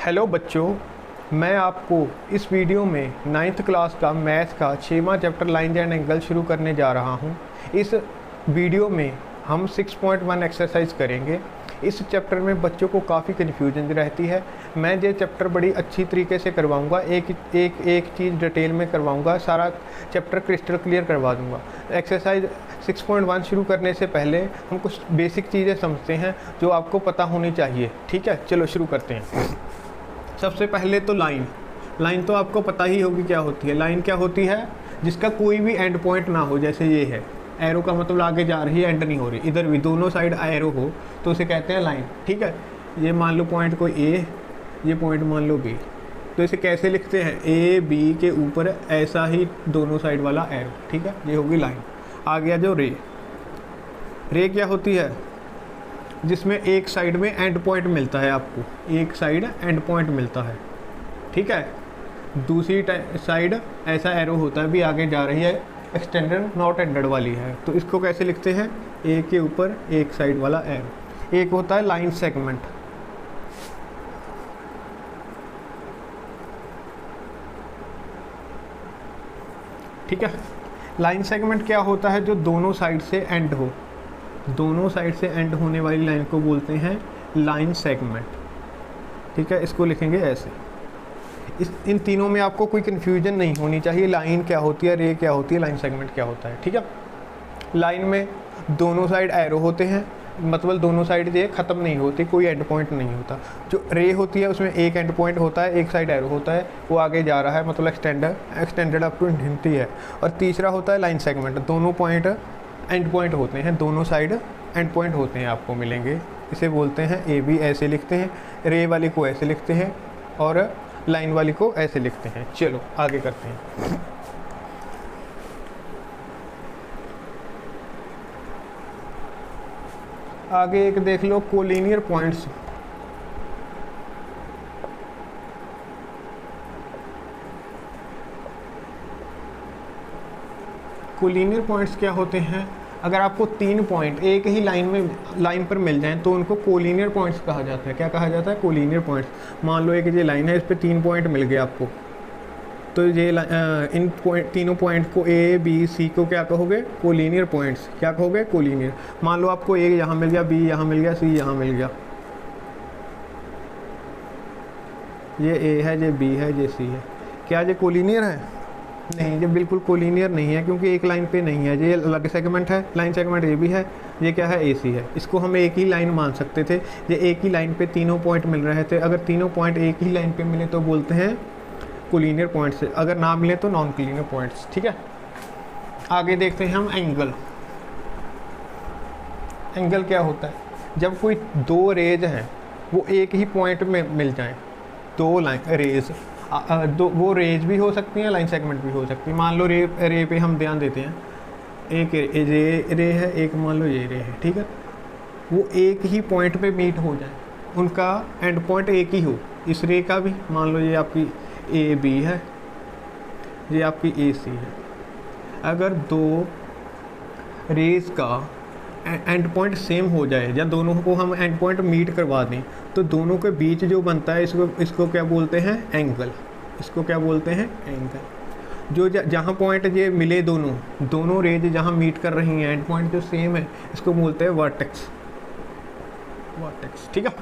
Hello बच्चों, मैं आपको इस वीडियो में 9th क्लास का मैथ का 6वां चैप्टर लाइन एंड एंगल शुरू करने जा रहा हूं। इस वीडियो में हम 6.1 एक्सरसाइज करेंगे। इस चैप्टर में बच्चों को काफ़ी कन्फ्यूजन रहती है। मैं ये चैप्टर बड़ी अच्छी तरीके से करवाऊंगा, एक चीज़ डिटेल में करवाऊंगा, सारा चैप्टर क्रिस्टल क्लियर करवा दूंगा। एक्सरसाइज 6.1 शुरू करने से पहले हम कुछ बेसिक चीज़ें समझते हैं जो आपको पता होनी चाहिए। ठीक है, चलो शुरू करते हैं। सबसे पहले तो लाइन तो आपको पता ही होगी क्या होती है। लाइन क्या होती है? जिसका कोई भी एंड पॉइंट ना हो। जैसे ये है, एरो का मतलब आगे जा रही है, एंड नहीं हो रही। इधर भी दोनों साइड एरो हो तो उसे कहते हैं लाइन। ठीक है, ये मान लो पॉइंट कोई ए, ये पॉइंट मान लो बी, तो इसे कैसे लिखते हैं? ए बी के ऊपर ऐसा ही दोनों साइड वाला एरो। ठीक है, ये होगी लाइन। आ गया जो रे क्या होती है? जिसमें एक साइड में एंड पॉइंट मिलता है आपको, एक साइड एंड पॉइंट मिलता है। ठीक है, दूसरी साइड ऐसा एरो होता है, भी आगे जा रही है, एक्सटेंडेड नॉट एंडेड वाली है। तो इसको कैसे लिखते हैं? ए के ऊपर एक साइड वाला एरो। एक होता है लाइन सेगमेंट। ठीक है, लाइन सेगमेंट क्या होता है? जो दोनों साइड से एंड हो, दोनों साइड से एंड होने वाली लाइन को बोलते हैं लाइन सेगमेंट। ठीक है, इसको लिखेंगे ऐसे। इन तीनों में आपको कोई कन्फ्यूजन नहीं होनी चाहिए। लाइन क्या होती है, रे क्या होती है, लाइन सेगमेंट क्या होता है। ठीक है, लाइन में दोनों साइड एरो होते हैं, मतलब दोनों साइड ये ख़त्म नहीं होती, कोई एंड पॉइंट नहीं होता। जो रे होती है उसमें एक एंड पॉइंट होता है, एक साइड एरो होता है, वो आगे जा रहा है, मतलब एक्सटेंडेड अप टू इन्फिनिटी है। और तीसरा होता है लाइन सेगमेंट। दोनों पॉइंट एंड पॉइंट होते हैं, दोनों साइड एंड पॉइंट होते हैं, आपको मिलेंगे। इसे बोलते हैं ए बी, ऐसे लिखते हैं। रे वाली को ऐसे लिखते हैं और लाइन वाली को ऐसे लिखते हैं। चलो आगे करते हैं। आगे एक देख लो, कोलिनियर पॉइंट्स। कोलिनियर पॉइंट्स क्या होते हैं? अगर आपको 3 पॉइंट एक ही लाइन पर मिल जाएं तो उनको कोलिनियर पॉइंट्स कहा जाता है। क्या कहा जाता है? Collinear points. मान लो एक ये लाइन है, इस पे 3 पॉइंट मिल गए आपको, तो ये इन तीनों पॉइंट को ए बी सी को क्या कहोगे? Collinear points. क्या कहोगे? कोलिनियर। मान लो आपको ए यहाँ मिल गया, बी यहाँ मिल गया, सी यहाँ मिल गया। ये ए है, ये बी है, ये सी है। क्या ये कोलिनियर है? नहीं, ये बिल्कुल कोलिनियर नहीं है, क्योंकि एक लाइन पे नहीं है। ये अलग सेगमेंट है, लाइन सेगमेंट ये भी है, ये क्या है? AC है। इसको हम एक ही लाइन मान सकते थे। ये एक ही लाइन पे तीनों पॉइंट मिल रहे थे। अगर तीनों पॉइंट एक ही लाइन पे मिले तो बोलते हैं कोलिनियर पॉइंट्स। अगर ना मिले तो नॉन कोलिनियर पॉइंट्स। ठीक है, आगे देखते हैं हम एंगल। एंगल क्या होता है? जब कोई दो रेज हैं वो एक ही पॉइंट में मिल जाएं, दो रेज, वो रेज भी हो सकती हैं, लाइन सेगमेंट भी हो सकती है। मान लो रे पे हम ध्यान देते हैं। एक रे है, एक मान लो ये रे है। ठीक है, वो एक ही पॉइंट पे मीट हो जाए, उनका एंड पॉइंट एक ही हो। इस रे का भी मान लो ये आपकी ए बी है, ये आपकी ए सी है। अगर दो रेज का एंड पॉइंट सेम हो जाए, या दोनों को हम एंड पॉइंट मीट करवा दें, तो दोनों के बीच जो बनता है इसको क्या बोलते हैं? एंगल। इसको क्या बोलते हैं? एंगल। जो जहाँ पॉइंट ये मिले, दोनों रेज जहाँ मीट कर रही हैं, एंड पॉइंट जो सेम है, इसको बोलते हैं वर्टेक्स। ठीक है,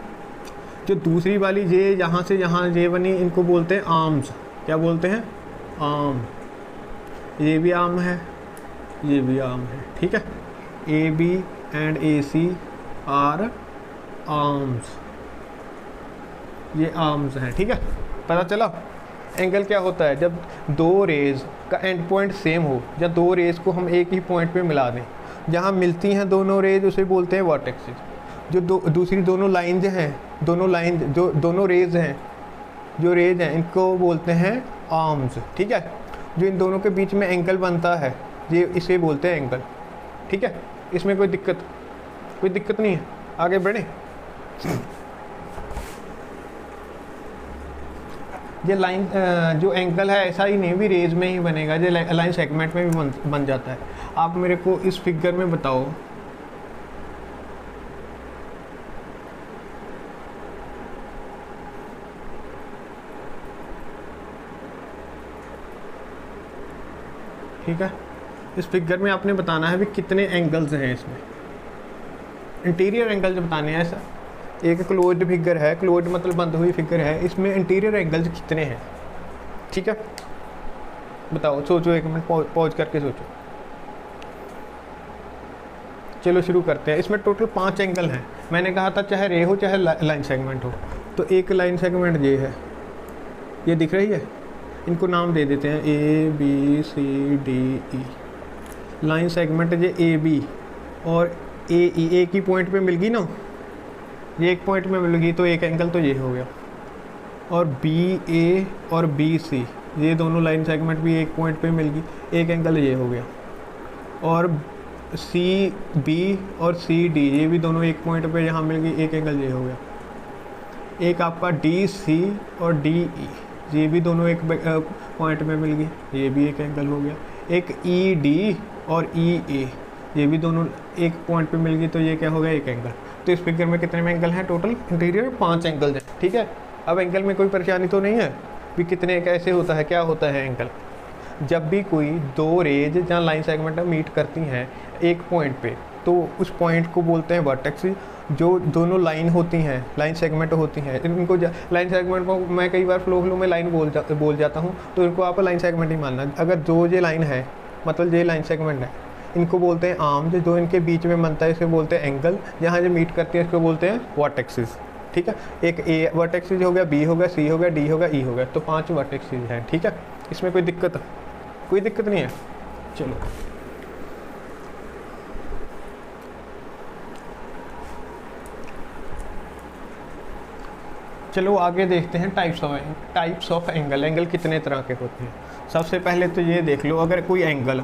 जो दूसरी वाली ये यहाँ से यहाँ ये बनी, इनको बोलते हैं आर्म्स। क्या बोलते हैं? आर्म। ये भी आर्म है, ये भी आर्म है। ठीक है, A B and A C are arms. ये आर्म्स हैं। ठीक है, पता चला? एंगल क्या होता है? जब दो रेज का एंड पॉइंट सेम हो, या दो रेज को हम एक ही पॉइंट पे मिला दें, जहाँ मिलती हैं दोनों रेज उसे बोलते हैं वर्टेक्सेस। जो दूसरी दोनों लाइंस हैं, जो दोनों रेज हैं, इनको बोलते हैं आर्म्स। ठीक है, जो इन दोनों के बीच में एंगल बनता है, ये इसे बोलते हैं एंगल। ठीक है, इसमें कोई दिक्कत नहीं है। आगे बढ़े। ये लाइन जो एंगल है ऐसा ही नहीं भी रेज में ही बनेगा, ये लाइन सेगमेंट में भी बन जाता है। आप मेरे को इस फिगर में बताओ, ठीक है। इस फिगर में आपने बताना है भी कितने एंगल्स हैं इसमें, इंटीरियर एंगल्स बताने हैं। ऐसा एक क्लोज्ड फिगर है, क्लोज्ड मतलब बंद हुई फिगर है, इसमें इंटीरियर एंगल्स कितने हैं, ठीक है। बताओ, सोचो, एक मिनट पॉज करके सोचो। चलो शुरू करते हैं। इसमें टोटल 5 एंगल हैं। मैंने कहा था चाहे रे हो चाहे लाइन सेगमेंट हो। तो एक लाइन सेगमेंट ये है, ये दिख रही है, इनको नाम दे देते हैं ABCDE। लाइन सेगमेंट ये AB और AE एक ही पॉइंट पे मिल गई ना, ये एक पॉइंट में मिल गई तो एक एंगल तो ये हो गया। और BA और BC ये दोनों लाइन सेगमेंट भी एक पॉइंट पे मिल गई, एक एंगल ये हो गया। और CB और CD ये भी दोनों एक पॉइंट पे यहाँ मिल गई, एक एंगल ये हो गया। एक आपका DC और DE ये भी दोनों एक पॉइंट में मिल गई, ये भी एक एंगल हो गया। एक ED और EA ये भी दोनों एक पॉइंट पे मिल गई, तो ये क्या हो गया, एक एंगल। तो इस फिगर में कितने एंगल हैं टोटल? इंटीरियर 5 एंगल हैं, ठीक है। अब एंगल में कोई परेशानी तो नहीं है भी कितने कैसे होता है, क्या होता है एंगल? जब भी कोई दो रेज जहाँ लाइन सेगमेंट मीट करती हैं एक पॉइंट पे, तो उस पॉइंट को बोलते हैं वर्टेक्स। जो दोनों लाइन होती हैं, लाइन सेगमेंट होती हैं, इनको लाइन सेगमेंट को मैं कई बार फ्लो में लाइन बोल जाता हूँ, तो इनको आप लाइन सेगमेंट ही मानना। अगर जो ये लाइन है मतलब ये लाइन सेगमेंट है, इनको बोलते हैं आर्म्स। जो इनके बीच में बनता है इसको बोलते हैं एंगल। जहाँ जो मीट करती है इसको बोलते हैं वर्टेक्सेस, ठीक है। एक ए वर्टेक्सेस हो गया, B हो गया, C हो गया, D हो गया, E हो गया, तो 5 वर्टेक्सेस हैं, ठीक है। इसमें कोई दिक्कत नहीं है। चलो आगे देखते हैं टाइप्स ऑफ एंगल। एंगल कितने तरह के होते हैं? सबसे पहले तो ये देख लो, अगर कोई एंगल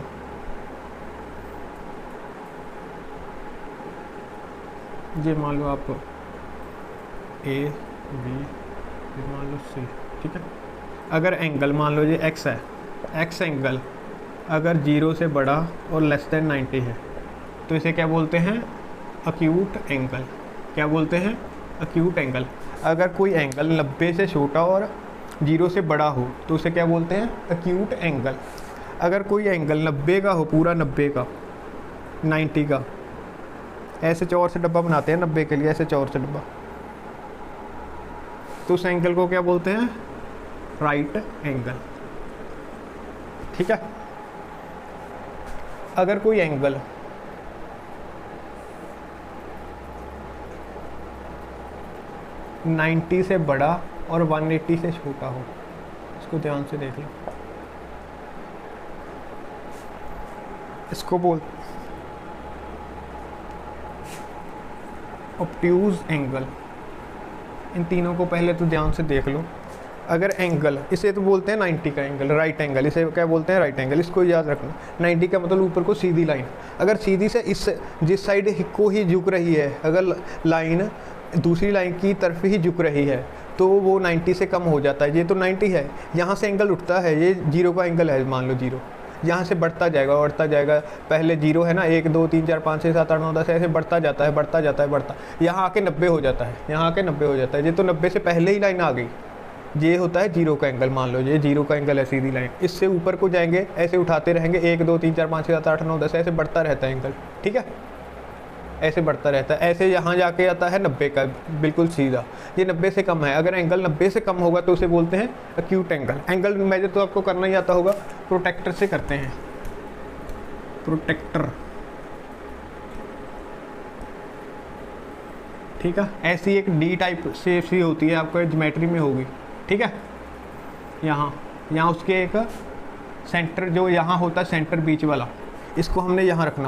ये मान लो आप AB, मान लो C, ठीक है। अगर एंगल मान लो ये X है, X एंगल अगर 0 से बड़ा और लेस देन 90 है, तो इसे क्या बोलते हैं? Acute angle. क्या बोलते हैं? Acute angle. अगर कोई एंगल 90 से छोटा और 0 से बड़ा हो, तो उसे क्या बोलते हैं? Acute angle. अगर कोई एंगल 90 का हो, पूरा 90 का, 90 का, ऐसे चौर से डब्बा बनाते हैं 90 के लिए, ऐसे चौर से डब्बा, तो उस एंगल को क्या बोलते हैं? राइट एंगल, ठीक है। अगर कोई एंगल 90 से बड़ा और 180 से छोटा हो, इसको ध्यान से देख लो, इसको बोल ऑब्ट्यूज एंगल। इन तीनों को पहले तो ध्यान से देख लो। अगर एंगल, इसे तो बोलते हैं 90 का एंगल, राइट एंगल, इसे क्या बोलते हैं? Right angle. इसको याद रखना, 90 का मतलब ऊपर को सीधी लाइन। अगर सीधी से इस जिस साइड को ही झुक रही है, अगर लाइन दूसरी लाइन की तरफ ही झुक रही है, तो वो 90 से कम हो जाता है। ये तो 90 है, यहाँ से एंगल उठता है, ये 0 का एंगल है, मान लो 0, यहाँ से बढ़ता जाएगा। पहले 0 है ना, 1 2 3 4 5 6 7 8 9 10 ऐसे बढ़ता जाता है, यहाँ आके 90 हो जाता है। ये तो 90 से पहले ही लाइन आ गई, ये होता है 0 का एंगल। मान लो ये 0 का एंगल है, सीधी लाइन। इससे ऊपर को जाएंगे, ऐसे उठाते रहेंगे, 1 2 3 4 5 6 7 8 9 10 ऐसे बढ़ता रहता है एंगल, ठीक है, ऐसे बढ़ता रहता है। ऐसे यहाँ जाके आता है 90 का, बिल्कुल सीधा। ये 90 से कम है। अगर एंगल 90 से कम होगा तो उसे बोलते हैं अक्यूट एंगल। एंगल मेजर तो आपको करना ही आता होगा, प्रोटेक्टर से करते हैं, प्रोटेक्टर, ठीक है। ऐसी एक डी टाइप शेप सी होती है, आपको ज्योमेट्री में होगी, ठीक है। यहाँ उसके एक सेंटर जो यहाँ होता है, सेंटर बीच वाला, इसको हमने यहाँ रखना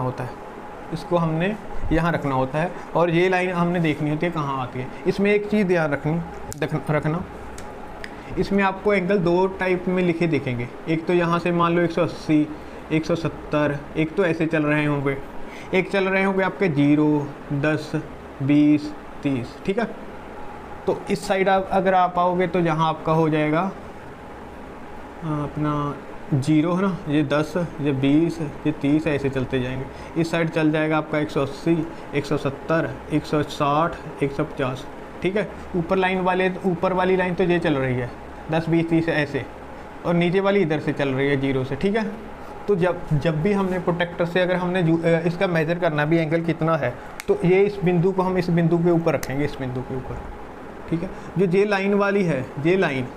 होता है, और ये लाइन हमने देखनी होती है कहाँ आती है। इसमें एक चीज़ ध्यान रखना, इसमें आपको एंगल 2 टाइप में लिखे दिखेंगे। एक तो यहाँ से मान लो 180, 170, एक तो ऐसे चल रहे होंगे, एक चल रहे होंगे आपके 0, 10, 20, 30, ठीक है। तो इस साइड अगर आप आओगे तो यहाँ आपका हो जाएगा अपना 0 है ना, ये 10, ये 20, ये 30 ऐसे चलते जाएंगे। इस साइड चल जाएगा आपका 180, 170, 160, 150, ठीक है। ऊपर वाली लाइन तो ये चल रही है 10, 20, 30 ऐसे, और नीचे वाली इधर से चल रही है 0 से, ठीक है। तो जब भी हमने प्रोटेक्टर से अगर हमने इसका मेज़र करना भी एंगल कितना है, तो ये इस बिंदु को हम इस बिंदु के ऊपर रखेंगे, इस बिंदु के ऊपर, ठीक है। जो जे लाइन वाली है, जे लाइन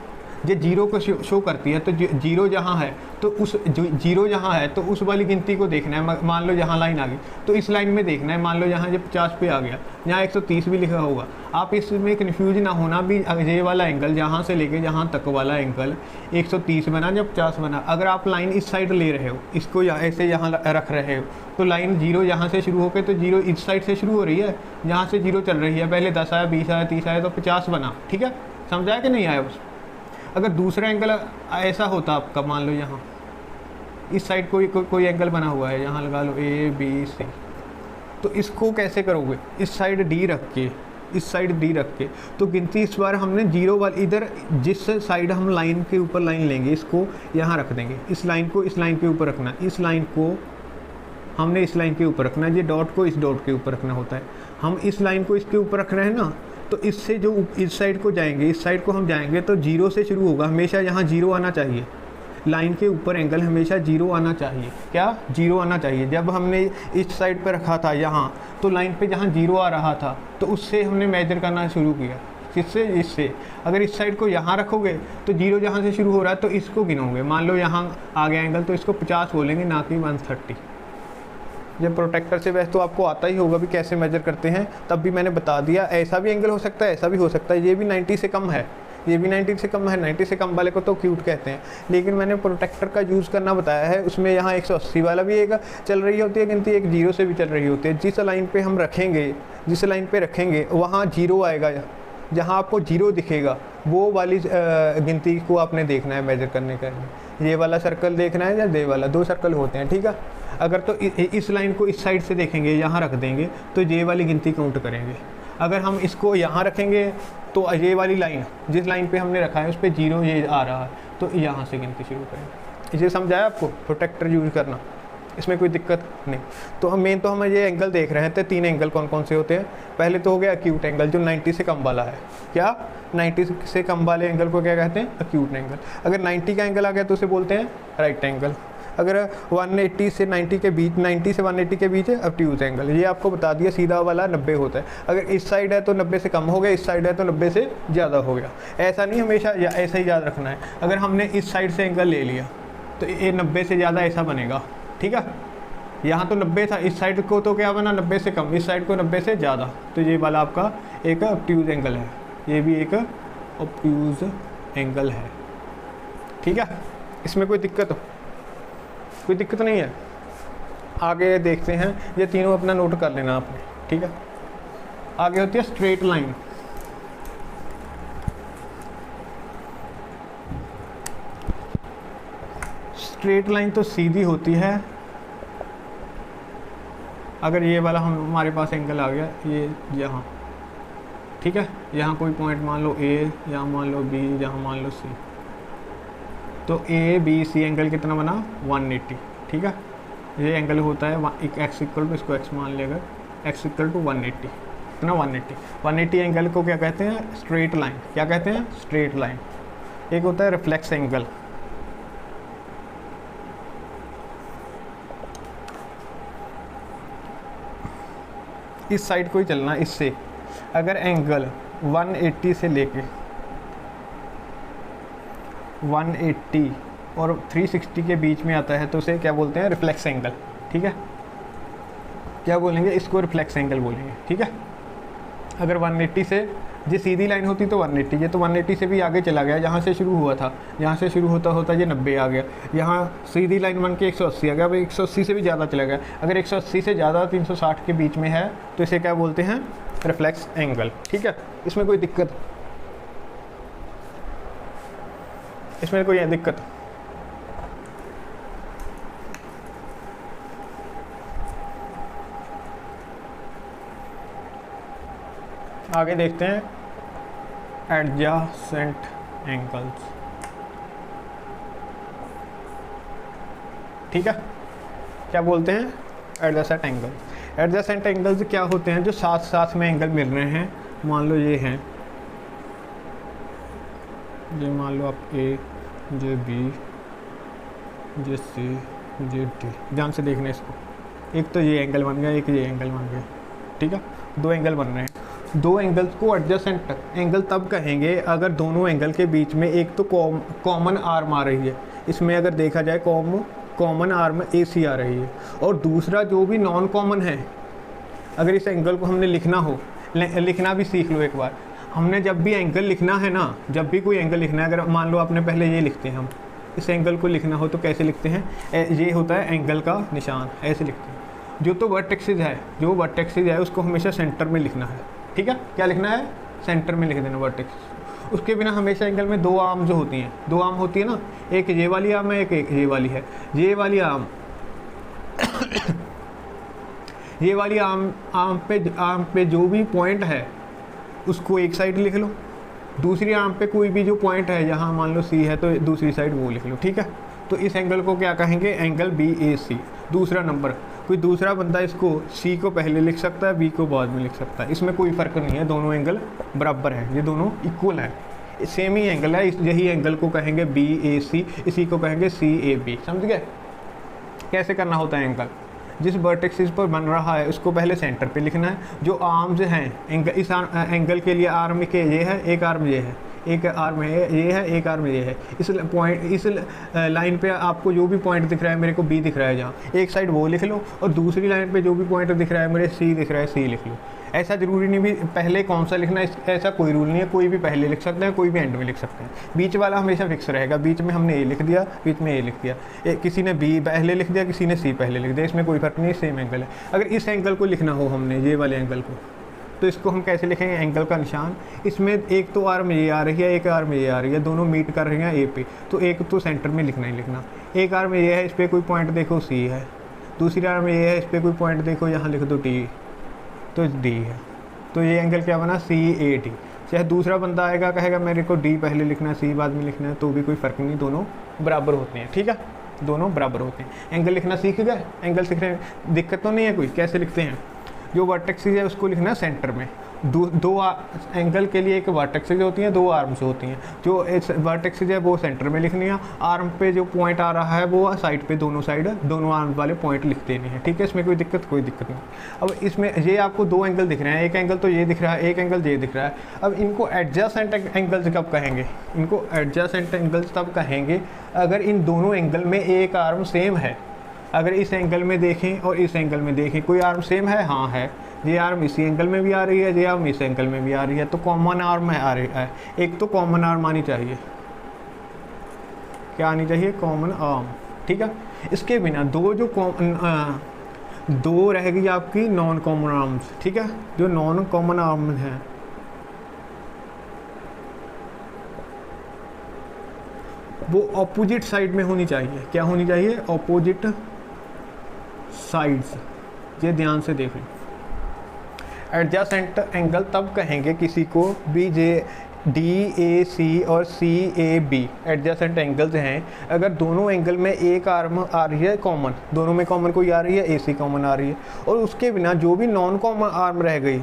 जो जीरो को शो करती है, तो जीरो जहाँ है तो उस जीरो जहाँ है तो उस वाली गिनती को देखना है। मान लो यहाँ लाइन आ गई तो इस लाइन में देखना है। मान लो यहाँ जब 50 पे आ गया, यहाँ 130 भी लिखा होगा। आप इसमें कन्फ्यूज ना होना भी, ये वाला एंगल जहाँ से लेके जहाँ तक वाला एंगल 130 बना या 50 बना। अगर आप लाइन इस साइड ले रहे हो, इसको ऐसे यहाँ रख रहे हो, तो लाइन जीरो यहाँ से शुरू होकर, तो जीरो इस साइड से शुरू हो रही है, जहाँ से जीरो चल रही है। पहले 10 आया, 20 आया, 30 आया, तो 50 बना, ठीक है। समझाया कि नहीं आया बस। अगर दूसरा एंगल ऐसा होता आपका, मान लो यहाँ इस साइड कोई एंगल बना हुआ है, यहाँ लगा लो ABC, तो इसको कैसे करोगे? इस साइड D रख के, इस साइड D रख के, तो गिनती इस बार हमने जीरो वाली, इधर जिस साइड हम लाइन के ऊपर लाइन लेंगे, इसको यहाँ रख देंगे। इस लाइन को इस लाइन के ऊपर रखना, इस लाइन को हमने इस लाइन के ऊपर रखना है, ये डॉट को इस डॉट के ऊपर रखना होता है। हम इस लाइन को इसके ऊपर रख रहे हैं ना, तो इससे जो इस साइड को जाएंगे, इस साइड को हम जाएंगे तो जीरो से शुरू होगा। हमेशा यहाँ जीरो आना चाहिए, लाइन के ऊपर एंगल हमेशा जीरो आना चाहिए। क्या? जीरो आना चाहिए। जब हमने इस साइड पर रखा था यहाँ, तो लाइन पे जहाँ जीरो आ रहा था तो उससे हमने मेजर करना शुरू किया। किससे? इससे। अगर इस साइड को यहाँ रखोगे तो जीरो जहाँ से शुरू हो रहा है तो इसको गिनोगे। मान लो यहाँ आ गया एंगल, तो इसको 50 बोलेंगे, ना कि 130। जब प्रोटेक्टर से वैसे तो आपको आता ही होगा भी कैसे मेजर करते हैं, तब भी मैंने बता दिया। ऐसा भी एंगल हो सकता है, ऐसा भी हो सकता है। ये भी 90 से कम है, ये भी 90 से कम है। 90 से कम वाले को तो क्यूट कहते हैं, लेकिन मैंने प्रोटेक्टर का यूज़ करना बताया है। उसमें यहाँ 180 वाला भी एक चल रही होती है गिनती, एक जीरो से भी चल रही होती है। जिस लाइन पे हम रखेंगे, जिस लाइन पे रखेंगे वहाँ जीरो आएगा। जहाँ आपको जीरो दिखेगा वो वाली गिनती को आपने देखना है मेजर करने का। ये वाला सर्कल देखना है या ये वाला, 2 सर्कल होते हैं, ठीक है। अगर तो इस लाइन को इस साइड से देखेंगे, यहाँ रख देंगे, तो ये वाली गिनती काउंट करेंगे। अगर हम इसको यहाँ रखेंगे तो ये वाली लाइन, जिस लाइन पे हमने रखा है उस पर जीरो ये आ रहा है, तो यहाँ से गिनती शुरू करेंगे। इसे समझाया आपको प्रोटेक्टर यूज़ करना, इसमें कोई दिक्कत नहीं। तो हम मेन तो हम ये एंगल देख रहे हैं, तो 3 एंगल कौन कौन से होते हैं। पहले तो हो गया एक्यूट एंगल, जो 90 से कम वाला है। क्या? 90 से कम वाले एंगल को क्या कहते हैं? Acute angle. अगर 90 का एंगल आ गया तो उसे बोलते हैं राइट एंगल। अगर 180 से 90 के बीच, 90 से 180 के बीच है ऑब्ट्यूज एंगल। ये आपको बता दिया, सीधा वाला 90 होता है। अगर इस साइड है तो 90 से कम हो गया, इस साइड है तो 90 से ज़्यादा हो गया। ऐसा नहीं, हमेशा ऐसा ही याद रखना है। अगर हमने इस साइड से एंगल ले लिया तो ये 90 से ज़्यादा ऐसा बनेगा, ठीक है। यहाँ तो 90 था, इस साइड को तो क्या बना 90 से कम, इस साइड को 90 से ज़्यादा, तो ये वाला आपका एक ऑब्ट्यूज एंगल है। ये भी एक ऑब्ट्यूज एंगल है, ठीक है। इसमें कोई दिक्कत नहीं है। आगे देखते हैं, ये तीनों अपना नोट कर लेना आपने, ठीक है। आगे होती है स्ट्रेट लाइन। स्ट्रेट लाइन तो सीधी होती है। अगर ये वाला हमारे पास एंगल आ गया, ये यहाँ, ठीक है, यहाँ कोई पॉइंट मान लो A, यहाँ मान लो B, यहाँ मान लो C, तो ABC एंगल कितना बना? 180, ठीक है। ये एंगल होता है x इक्वल टू, इसको x मान लेगा, x इक्वल टू 180, कितना? 180 एंगल को क्या कहते हैं? Straight line. क्या कहते हैं? Straight line. एक होता है रिफ्लेक्स एंगल। इस साइड को ही चलना, इससे। अगर एंगल 180 से लेके 180 और 360 के बीच में आता है तो उसे क्या बोलते हैं? रिफ्लेक्स एंगल, ठीक है। क्या बोलेंगे? इसको रिफ्लेक्स एंगल बोलेंगे, ठीक है। अगर 180 से, ये सीधी लाइन होती तो 180, ये तो 180 से भी आगे चला गया, जहाँ से शुरू हुआ था, यहाँ से शुरू होता होता ये 90 आ गया, यहाँ सीधी लाइन बन के 180 आ गया। अब 180 से भी ज़्यादा चला गया। अगर 180 से ज़्यादा 360 के बीच में है तो इसे क्या बोलते हैं? रिफ्लेक्स एंगल, ठीक है। इसमें कोई दिक्कत आगे देखते हैं एडजेसेंट एंगल्स, ठीक है। क्या बोलते हैं? Adjacent angle. एडजेसेंट एंगल्स क्या होते हैं? जो साथ साथ में एंगल मिल रहे हैं। मान लो ये हैं, ये मान लो आप A, ये B, ये C, जेड टी, ध्यान से देखना इसको। एक तो ये एंगल बन गया, एक ये एंगल बन गया, ठीक है, दो एंगल बन रहे हैं। दो एंगल्स को एडजेसेंट एंगल तब कहेंगे अगर दोनों एंगल के बीच में एक तो कॉमन आर्म आ रही है, इसमें अगर देखा जाए कॉमन आर्म ए सी आ रही है, और दूसरा जो भी नॉन कॉमन है, अगर इस एंगल को हमने लिखना हो, लिखना भी सीख लो एक बार। हमने जब भी एंगल लिखना है ना, जब भी कोई एंगल लिखना है, अगर मान लो आपने पहले ये लिखते हैं, हम इस एंगल को लिखना हो तो कैसे लिखते हैं, ये होता है एंगल का निशान, ऐसे लिखते हैं। जो तो वर्टेक्सिस है, जो वर्टेक्सिस है उसको हमेशा सेंटर में लिखना है, ठीक है, क्या लिखना है, सेंटर में लिख देना वर्टेक्सिस। उसके बिना हमेशा एंगल में दो आर्म जो होती हैं, दो आर्म होती है ना, एक ये वाली आर्म है, एक ये वाली है। ये वाली आर्म ये वाली आर्म पे जो भी पॉइंट है उसको एक साइड लिख लो, दूसरी आर्म पे कोई भी जो पॉइंट है, यहाँ मान लो सी है तो दूसरी साइड वो लिख लो, ठीक है। तो इस एंगल को क्या कहेंगे, एंगल बी ए सी। दूसरा नंबर, कोई दूसरा बंदा इसको सी को पहले लिख सकता है, बी को बाद में लिख सकता है, इसमें कोई फ़र्क नहीं है, दोनों एंगल बराबर हैं, ये दोनों इक्वल हैं, सेम ही एंगल है। यही एंगल को कहेंगे बी ए सी, इसी को कहेंगे सी ए बी। समझ गए कैसे करना होता है एंगल। जिस वर्टेक्सिस पर बन रहा है उसको पहले सेंटर पे लिखना है। जो आर्म्स हैं एंगल, इस एंगल के लिए आर्म के ये है, एक आर्म ये है, एक आर्म ये है, एक आर्म ये है। इस लाइन पे आपको जो भी पॉइंट दिख रहा है, मेरे को बी दिख रहा है जहाँ, एक साइड वो लिख लो, और दूसरी लाइन पे जो भी पॉइंट दिख रहा है, मेरे सी दिख रहा है, सी लिख लो। ऐसा ज़रूरी नहीं भी पहले कौन सा लिखना है, ऐसा कोई रूल नहीं है, कोई भी पहले लिख सकते हैं, कोई भी एंड में लिख सकते हैं। बीच वाला हमेशा फिक्स रहेगा, बीच में हमने ए लिख दिया, बीच में ए लिख दिया, किसी ने बी पहले लिख दिया, किसी ने सी पहले लिख दिया, इसमें कोई फर्क नहीं, सेम एंगल है। अगर इस एंगल को लिखना हो हमने, ये वाले एंगल को, तो इसको हम कैसे लिखेंगे, एंगल का निशान। इसमें एक तो आर्म ये आ रही है, एक आर्म ये आ रही है, दोनों मीट कर रही हैं ए पे, तो एक तो सेंटर में लिखना ही लिखना। एक आर्म ये है, इस पर कोई पॉइंट देखो सी है, दूसरी आर्म ये है, इस पर कोई पॉइंट देखो, यहाँ लिख दो टी, तो डी है। तो ये एंगल क्या बना, सी ए टी। चाहे दूसरा बंदा आएगा कहेगा मेरे को डी पहले लिखना है, सी बाद में लिखना है, तो भी कोई फ़र्क नहीं, दोनों बराबर होते हैं, ठीक है, दोनों बराबर होते हैं। एंगल लिखना सीख गए, एंगल सीखने में दिक्कत तो नहीं है कोई। कैसे लिखते हैं, जो वर्टेक्सिस है उसको लिखना है सेंटर में। दो एंगल के लिए एक वर्टेक्सिस होती हैं, दो आर्म्स होती हैं। जो वर्टेक्सिस है वो सेंटर में लिखनी है, आर्म पे जो पॉइंट आ रहा है वो साइड पे, दोनों साइड दोनों आर्म वाले पॉइंट लिख देने हैं, ठीक है, इसमें कोई दिक्कत नहीं। अब इसमें ये आपको दो एंगल दिख रहे हैं, एक एंगल तो ये दिख रहा है, एक एंगल ये दिख रहा है। अब इनको एडजेसेंट एंगल्स कब कहेंगे, इनको एडजेसेंट एंगल्स तब कहेंगे अगर इन दोनों एंगल में एक आर्म सेम है। अगर इस एंगल में देखें और इस एंगल में देखें, कोई आर्म सेम है, हाँ है, ये आर्म इसी एंगल में भी आ रही है, ये आर्म इस एंगल में भी आ रही है, तो कॉमन आर्म आ रही है। एक तो कॉमन आर्म आनी चाहिए, क्या आनी चाहिए, कॉमन आर्म, ठीक है। इसके बिना दो रहेगी आपकी नॉन कॉमन आर्म्स, ठीक है। जो नॉन कॉमन आर्म है वो ऑपोजिट साइड में होनी चाहिए। क्या होनी चाहिए, ऑपोजिट साइड्स। ये ध्यान से देख लो। एडजेसेंट एंगल तब कहेंगे किसी को भी, जे डी ए सी और सी ए बी एडजेसेंट एंगल्स हैं अगर दोनों एंगल में एक आर्म आ रही है कॉमन, दोनों में कॉमन कोई आ रही है, ए सी कॉमन आ रही है, और उसके बिना जो भी नॉन कॉमन आर्म रह गई,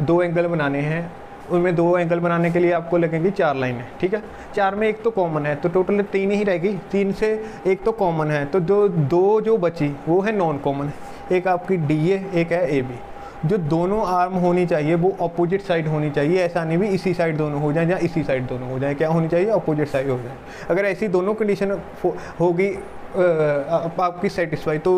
दो एंगल बनाने हैं, उनमें दो एंगल बनाने के लिए आपको लगेंगी चार लाइनें, ठीक है। चार में एक तो कॉमन है, तो टोटल तीन ही रहेगी, तीन से एक तो कॉमन है, तो दो जो बची वो है नॉन कॉमन, एक आपकी डी ए, एक है ए बी। जो दोनों आर्म होनी चाहिए वो अपोजिट साइड होनी चाहिए, ऐसा नहीं भी इसी साइड दोनों हो जाए या इसी साइड दोनों हो जाए, क्या होनी चाहिए, अपोजिट साइड हो जाए। अगर ऐसी दोनों कंडीशन होगी आपकी सेटिस्फाई, तो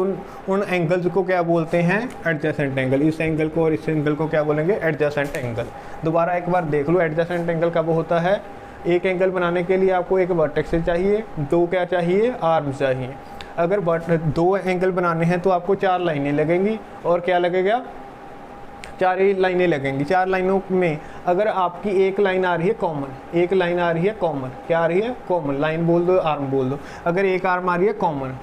उन एंगल्स को क्या बोलते हैं, एडजेसेंट एंगल। इस एंगल को और इस एंगल को क्या बोलेंगे, एडजेसेंट एंगल। दोबारा एक बार देख लो, एडजेसेंट एंगल कब होता है, एक एंगल बनाने के लिए आपको एक वर्टेक्स चाहिए, दो क्या चाहिए, आर्म्स चाहिए। अगर दो एंगल बनाने हैं तो आपको चार लाइनें लगेंगी, और क्या लगेगा, चार ही लाइनें लगेंगी। चार लाइनों में अगर आपकी एक लाइन आ रही है कॉमन, एक लाइन आ रही है कॉमन, क्या आ रही है, कॉमन, लाइन बोल दो, आर्म बोल दो। अगर एक आर्म आ रही है कॉमन,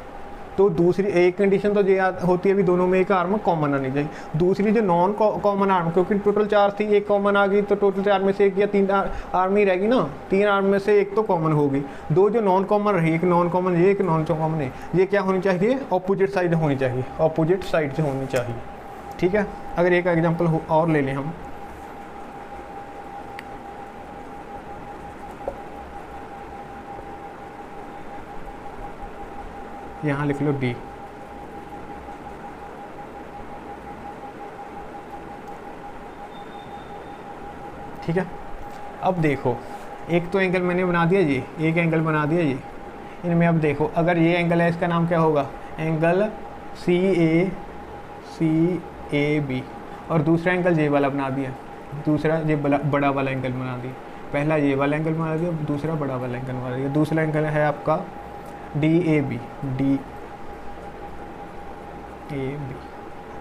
तो दूसरी एक कंडीशन तो ये होती है भी दोनों में एक आर्म कॉमन आनी चाहिए। दूसरी जो नॉन कॉमन आर्म, क्योंकि टोटल चार थी, एक कॉमन आ गई, तो टोटल चार में से एक या तीन आर्म ही रहेगी ना, तीन आर्म में से एक तो कॉमन होगी, दो जो नॉन कॉमन रही, एक नॉन कॉमन ये, एक नॉन कॉमन है, ये क्या होनी चाहिए, ऑपोजिट साइड होनी चाहिए, ऑपोजिट साइड से होनी चाहिए, ठीक है। अगर एक एग्जांपल और ले लें हम, यहाँ लिख लो डी। ठीक है, अब देखो एक तो एंगल मैंने बना दिया जी, एक एंगल बना दिया जी। इनमें अब देखो अगर ये एंगल है इसका नाम क्या होगा, एंगल सी ए बी, और दूसरा एंगल ये वाला बना दिया, दूसरा ये बड़ा वाला एंगल बना दिया। पहला ये वाला एंगल बना दिया, दूसरा बड़ा वाला एंगल बना दिया। दूसरा एंगल है आपका डी ए बी।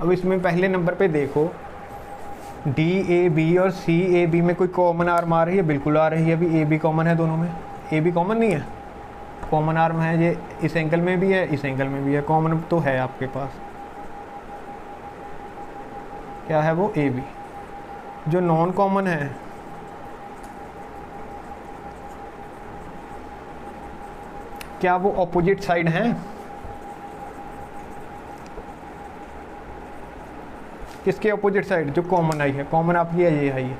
अब इसमें पहले नंबर पे देखो डी ए बी और सी ए बी में कोई कॉमन आर्म आ रही है, बिल्कुल आ रही है। अभी ए बी कॉमन है दोनों में, ए बी कॉमन नहीं है, कॉमन आर्म है। ये इस एंगल में भी है, इस एंगल में भी है, कॉमन तो है आपके पास। क्या है वो, ए बी। जो नॉन कॉमन है क्या वो ऑपोजिट साइड हैं? किसके ऑपोजिट साइड? जो कॉमन आई है, कॉमन आपकी है ये है, ये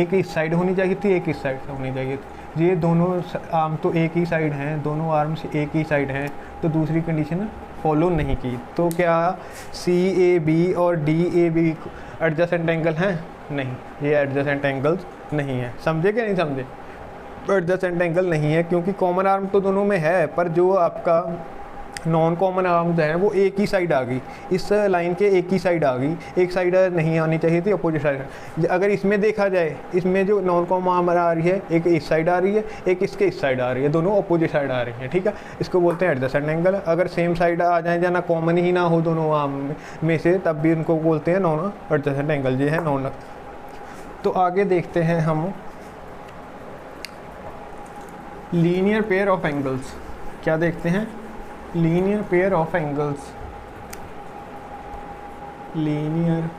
एक इस साइड होनी चाहिए थी, एक इस साइड से होनी चाहिए थी। ये दोनों आर्म तो एक ही साइड हैं, दोनों आर्म्स एक ही साइड हैं, तो दूसरी कंडीशन फॉलो नहीं की। तो क्या सी ए बी और D A B adjacent angle हैं? नहीं, ये एडजेसेंट एंगल्स नहीं है। समझे कि नहीं समझे? एडजेसेंट एंगल नहीं है क्योंकि कॉमन आर्म तो दोनों में है, पर जो आपका नॉन कॉमन आर्म्स हैं वो एक ही साइड आ गई, इस लाइन के एक ही साइड आ गई, एक साइड नहीं आनी चाहिए थी, अपोजिट साइड। अगर इसमें देखा जाए, इसमें जो नॉन कॉमन आर्म आ रही है, एक इस साइड आ रही है, एक इसके इस साइड आ रही है, दोनों अपोजिट साइड आ रही है। ठीक है, इसको बोलते हैं एडजेसेंट एंगल। अगर सेम साइड आ जाए या ना कॉमन ही ना हो दोनों आर्म में से, तब भी उनको बोलते हैं नॉन एडजेसेंट एंगल, ये है नॉन। तो आगे देखते हैं हम लीनियर पेयर ऑफ एंगल्स। क्या देखते हैं? Linear pair of angles. Linear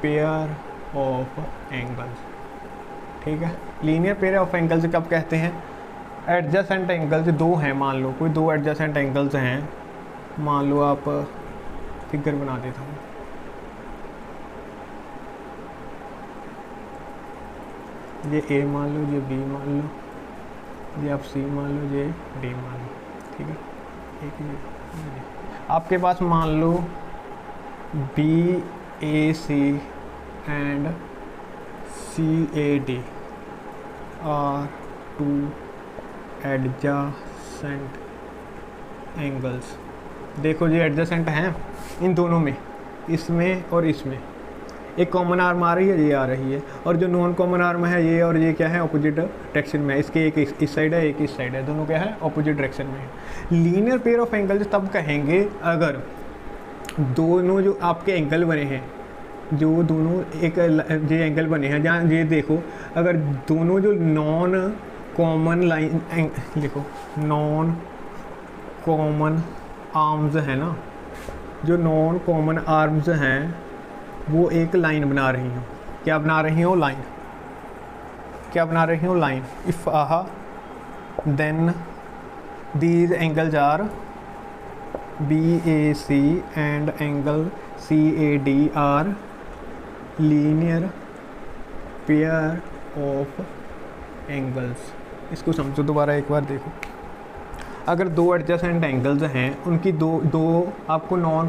pair of angles. ठीक है, लीनियर पेयर ऑफ एंगल्स कब कहते हैं? एडजेसेंट एंगल्स दो हैं, मान लो कोई दो एडजेसेंट एंगल्स हैं, मान लो आप फिगर बना देता हूँ। ये ए मान लो, ये बी मान लो, ये आप सी मान लो, ये डी मान लो। ठीक है, एक आपके पास मान लो B A C and C A D are two adjacent angles. देखो ये एडजेसेंट हैं इन दोनों में, इसमें और इसमें। एक कॉमन आर्म आ रही है, ये आ रही है, और जो नॉन कॉमन आर्म है ये और ये क्या है, ऑपोजिट डायरेक्शन में। इसके एक इस साइड है, एक इस साइड है, दोनों क्या है, ऑपोजिट डायरेक्शन में है। लीनियर पेयर ऑफ एंगल्स तब कहेंगे अगर दोनों जो आपके एंगल बने हैं, जो दोनों एक ये एंगल बने हैं, जहाँ ये देखो अगर दोनों जो नॉन कॉमन लाइन लिखो, नॉन कॉमन आर्म्स है ना, जो नॉन कॉमन आर्म्स हैं वो एक लाइन बना रही हूँ। क्या बना रही हूँ? लाइन। क्या बना रही हूँ? Line. If aha then these angles are B A C and angle C A D are linear pair of angles. इसको समझो दोबारा एक बार देखो। अगर दो एडजेसेंट एंगल्स हैं, उनकी दो आपको नॉन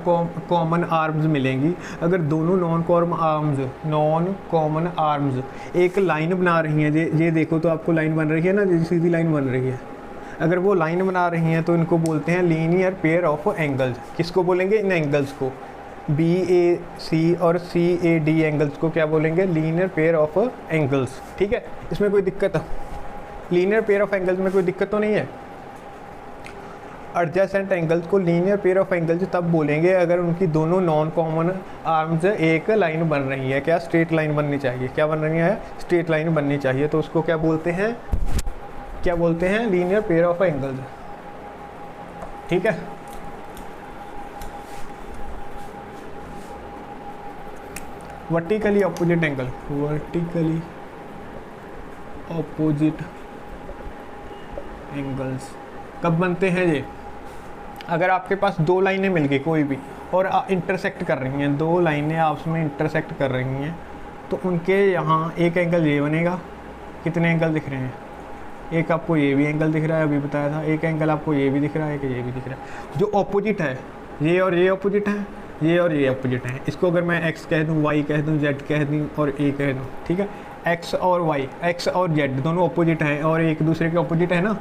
कॉमन आर्म्स मिलेंगी। अगर दोनों नॉन कॉमन आर्म्स एक लाइन बना रही हैं, ये देखो तो आपको लाइन बन रही है ना, सीधी लाइन बन रही है। अगर वो लाइन बना रही हैं तो इनको बोलते हैं लीनियर पेयर ऑफ एंगल्स। किसको बोलेंगे? इन एंगल्स को, बी ए सी और सी ए डी एंगल्स को क्या बोलेंगे? Linear pair of angles. ठीक है, इसमें कोई दिक्कत है? लीनियर पेयर ऑफ एंगल्स में कोई दिक्कत तो नहीं है? एडजेसेंट एंगल्स को लीनियर पेयर ऑफ एंगल्स तब बोलेंगे अगर उनकी दोनों नॉन कॉमन आर्म्स एक लाइन बन रही है। क्या? स्ट्रेट लाइन बननी चाहिए। क्या बन रही है? स्ट्रेट लाइन बननी चाहिए। तो उसको क्या बोलते हैं? क्या बोलते हैं? Linear pair of angles. ठीक है, vertically opposite angle. Vertically opposite angles कब बनते हैं ये? अगर आपके पास दो लाइनें मिल गई कोई भी और इंटरसेक्ट कर रही हैं, दो लाइनें आपस में इंटरसेक्ट कर रही हैं, तो उनके यहाँ एक एंगल ये बनेगा। कितने एंगल दिख रहे हैं? एक आपको ये भी एंगल दिख रहा है, अभी बताया था, एक एंगल आपको ये भी दिख रहा है, एक ये भी दिख रहा है। जो ऑपोजिट है, ये और ये ऑपोजिट है, ये और ये ऑपोजिट है। इसको अगर मैं x कह दूँ, y कह दूँ, z कह दूँ और a कह दूँ, ठीक है। x और y, x और z दोनों ऑपोजिट हैं और एक दूसरे के ऑपोजिट है ना।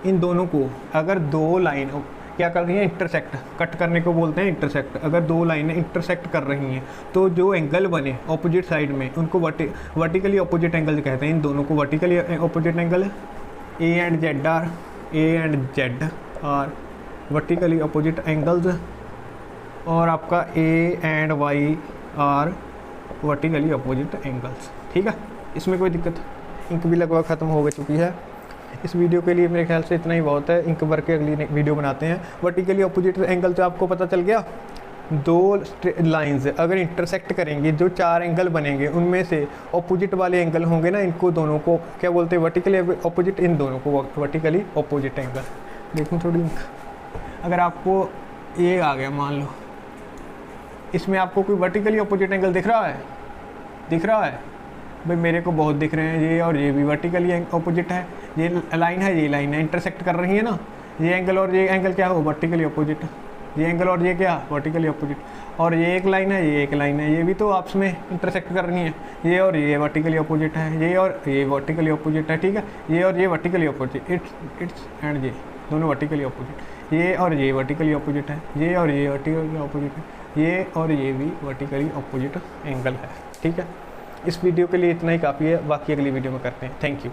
इन दोनों को अगर दो लाइन क्या कर रही हैं, इंटरसेक्ट, कट करने को बोलते हैं इंटरसेक्ट। अगर दो लाइनें इंटरसेक्ट कर रही हैं तो जो एंगल बने ऑपोजिट साइड में उनको वर्टिकली ऑपोजिट एंगल कहते हैं। इन दोनों को वर्टिकली ऑपोजिट एंगल है। A and Z are vertically opposite angles और आपका A and Y are vertically opposite angles, ठीक है। इसमें कोई दिक्कत, इंक भी लगभग ख़त्म हो चुकी है। इस वीडियो के लिए मेरे ख्याल से इतना ही बहुत है। इंक भर के अगली वीडियो बनाते हैं। वर्टिकली ऑपोजिट एंगल तो आपको पता चल गया। दो लाइंस अगर इंटरसेक्ट करेंगी, जो चार एंगल बनेंगे उनमें से ऑपोजिट वाले एंगल होंगे ना, इनको दोनों को क्या बोलते हैं, वर्टिकली ऑपोजिट। इन दोनों को वर्टिकली ऑपोजिट एंगल। देखूँ थोड़ी इंक, अगर आपको ये आ गया मान लो, इसमें आपको कोई वर्टिकली ऑपोजिट एंगल दिख रहा है, दिख रहा है भाई, मेरे को बहुत दिख रहे हैं। ये और ये भी वर्टिकली ऑपोजिट है। ये लाइन है, ये लाइन है, इंटरसेक्ट कर रही है ना। ये एंगल और ये एंगल क्या हो, वर्टिकली ऑपोजिट। ये एंगल और ये क्या, वर्टिकली ऑपोजिट। और ये एक लाइन है, ये एक लाइन है, ये भी तो आपस में इंटरसेक्ट कर रही है। ये और ये वर्टिकली ऑपोजिट है, ये और ये वर्टिकली ऑपोजिट है, ठीक है। ये और ये वर्टिकली ऑपोजिट, इट्स एंड ये दोनों वर्टिकली ऑपोजिट। ये और ये वर्टिकली ऑपोजिट है, ये और ये वर्टिकली ऑपोजिट है, ये और ये भी वर्टिकली ऑपोजिट एंगल है, ठीक है। इस वीडियो के लिए इतना ही काफ़ी है, बाकी अगली वीडियो में करते हैं। Thank you.